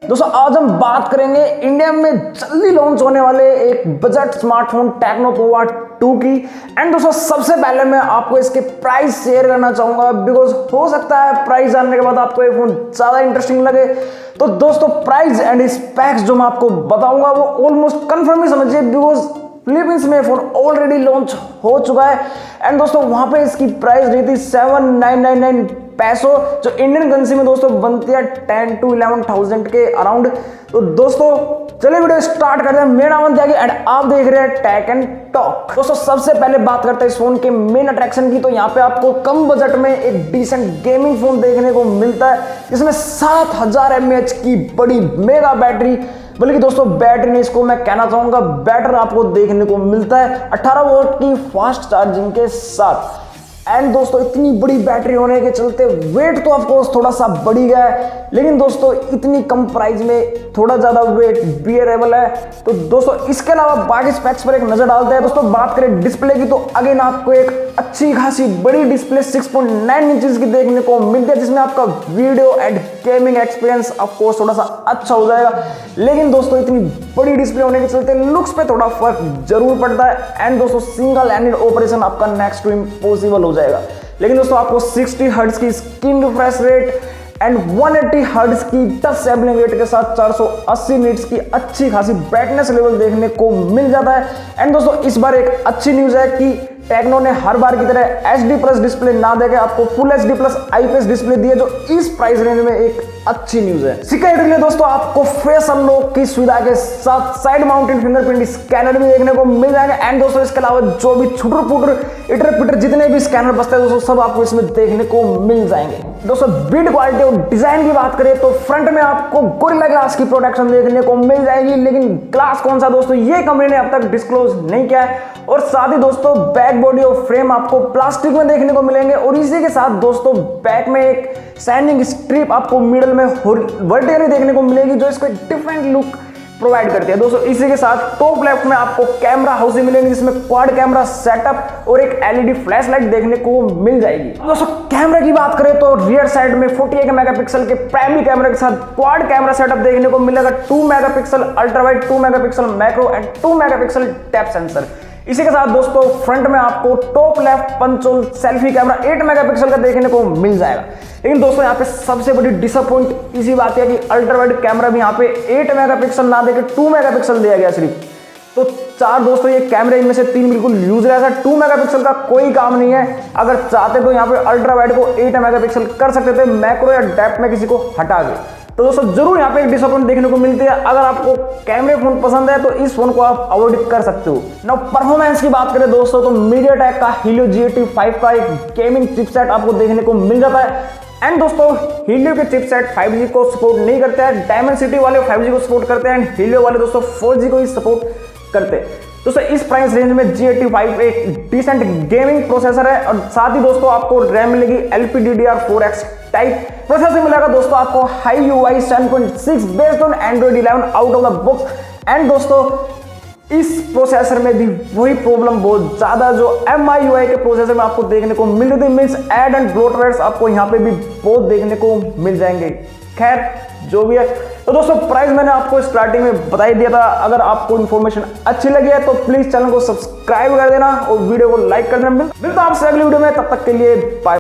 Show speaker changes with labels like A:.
A: दोस्तों आज हम बात करेंगे इंडिया में जल्दी लॉन्च होने वाले एक बजट स्मार्टफोन टेक्नो पोवा 2 की। एंड दोस्तों सबसे पहले मैं आपको इसके प्राइस शेयर करना चाहूंगा, बिकॉज हो सकता है प्राइस जानने के बाद आपको ये फोन ज्यादा इंटरेस्टिंग लगे। तो दोस्तों प्राइस एंड स्पेक्स जो मैं आपको बताऊंगा वो ऑलमोस्ट कंफर्म ही समझिए, बिकॉज फिलीपींस में फोन ऑलरेडी लॉन्च हो चुका है। एंड दोस्तों वहां पे इसकी प्राइस रही थी 7,999 पैसों, जो इंडियन करेंसी में दोस्तों बनती है 10 to 11,000 के अराउंड। तो दोस्तों चलिए वीडियो स्टार्ट करते हैं। मेरा नाम त्यागी एंड आप देख रहे हैं टेक एंड टॉक। दोस्तों सबसे पहले बात करते हैं इस फोन के मेन अट्रैक्शन की। तो यहाँ पे आपको कम बजट में एक डिसेंट गेमिंग फोन देखने को मिलता है, जिसमें 7000 mAh की बड़ी मेगा बैटरी, बल्कि दोस्तों बैटरी नहीं, इसको मैं कहना चाहूंगा बैटर आपको देखने को मिलता है 18 वोल्ट की फास्ट चार्जिंग के साथ। एंड दोस्तों इतनी बड़ी बैटरी होने के चलते वेट तो ऑफकोर्स थोड़ा सा बढ़ ही गया है, लेकिन दोस्तों इतनी कम प्राइस में थोड़ा ज्यादा वेट बियरेबल है। तो दोस्तों इसके अलावा बाकी स्पेक्स पर एक नजर डालते हैं। दोस्तों बात करें डिस्प्ले की, तो अगेन आपको एक अच्छी खासी बड़ी डिस्प्ले 6.9 इंचेस की देखने को मिलती है, जिसमें आपका video and gaming experience of course थोड़ा सा अच्छा हो जाएगा। लेकिन दोस्तों इतनी बड़ी डिस्प्ले होने के चलते लुक्स पे थोड़ा फर्क जरूर पड़ता है। एंड दोस्तों सिंगल हैंडेड ऑपरेशन आपका नेक्स्ट टू इम्पॉसिबल हो जाएगा। लेकिन दोस्तों आपको 60 हर्ट्ज की screen refresh rate and 180 hertz की टच सैंपलिंग रेट के साथ 480 निट्स की अच्छी खासी ब्राइटनेस लेवल देखने को मिल जाता है। एंड दोस्तों इस बार एक अच्छी न्यूज है कि टेक्नो ने हर बार की तरह HD+ डिस्प्ले ना देके आपको फुल HD+ IPS डिस्प्ले दी है, जो इस प्राइस रेंज में एक अच्छी न्यूज है। सिक्योरिटी के लिए दोस्तों आपको फेस अनलॉक की सुविधा के साथ साइड माउंटेड फिंगरप्रिंट स्कैनर भी देखने को मिल जाएंगे। एंड दोस्तों इसके अलावा जो भी छुटर पुटर इटर पिटर जितने भी स्कैनर बचते हैं दोस्तों सब आपको इसमें देखने को मिल जाएंगे। दोस्तों बिल्ड क्वालिटी और डिजाइन की बात करें तो फ्रंट में आपको गोरिल्ला ग्लास की प्रोटेक्शन देखने को मिल जाएगी, लेकिन ग्लास कौन सा दोस्तों ये कंपनी ने अब तक डिस्क्लोज नहीं किया है। और साथ ही दोस्तों बैक बॉडी और फ्रेम आपको प्लास्टिक में देखने को मिलेंगे, और इसी के साथ दोस्तों बैक में एक शाइनिंग स्ट्रिप आपको मिडल में वर्टिकली देखने को मिलेगी, जो इसको एक डिफरेंट लुक प्रोवाइड करती है। दोस्तों इसी के साथ टॉप लेफ्ट में आपको कैमरा हाउस मिलेंगे, जिसमें क्वाड कैमरा सेटअप और एक LED फ्लैश लाइट देखने को मिल जाएगी। दोस्तों कैमरा की बात करें तो रियर साइड में 48 मेगापिक्सल के प्राइमरी कैमरा के साथ क्वाड कैमरा सेटअप देखने को मिलेगा, 2 megapixel ultra wide, 2 megapixel macro and 2 megapixel depth sensor. इसी के साथ दोस्तों फ्रंट में आपको top left punch hole selfie camera 8 megapixel का देखने को मिल जाएगा। लेकिन दोस्तों यहाँ पे सबसे बड़ी डिसअपॉइंट इसी बात है कि अल्ट्रा वाइड कैमरा भी यहाँ पे 8 मेगापिक्सल ना देकर 2 मेगापिक्सल दिया गया सिर्फ। तो चार दोस्तों ये कैमरे इनमें से 3 बिल्कुल यूज रहेगा, 2 मेगापिक्सल का कोई काम नहीं है। अगर चाहते तो यहाँ पे अल्ट्रा वाइड को 8 मेगापिक्सल कर सकते थे, मैक्रो या डेप्थ में किसी को हटा के। तो दोस्तों जरूर यहाँ पे एक डिसअपॉइंट देखने को मिलती है। अगर आपको कैमरे फोन पसंद है तो इस फोन को आप अवॉइड कर सकते हो। नाउ परफॉर्मेंस की बात करें दोस्तों तो MediaTek का Helio G85 का एक गेमिंग चिपसेट आपको देखने को मिल जाता है। एंड दोस्तों Helio के चिपसेट 5G को सपोर्ट नहीं करते हैं, Dimensity वाले 5G को सपोर्ट करते हैं, एंड Helio वाले दोस्तों 4G को ही सपोर्ट करते हैं। दोस्तों इस प्राइस रेंज में G85 एक डिसेंट गेमिंग प्रोसेसर है, और साथ ही दोस्तों आपको रैम मिलेगी LPDDR4X टाइप प्रोसेसर मिलेगा। दोस्तों आपको high UI 7.6 based on Android 11 out of the box. And दोस्तों इस प्रोसेसर में भी वही प्रॉब्लम बहुत ज्यादा जो MIUI के प्रोसेसर में आपको देखने को मिल रही थी, मीन्स एड एंड ब्लोटवेयर्स आपको यहाँ पे भी बहुत देखने को मिल जाएंगे। खैर जो भी है, तो दोस्तों प्राइस मैंने आपको स्टार्टिंग में बता ही दिया था। अगर आपको इन्फॉर्मेशन अच्छी लगी है तो प्लीज चैनल को सब्सक्राइब कर देना और वीडियो को लाइक कर देना। मिलता हूं आपसे अगली वीडियो में, तब तक के लिए बाय।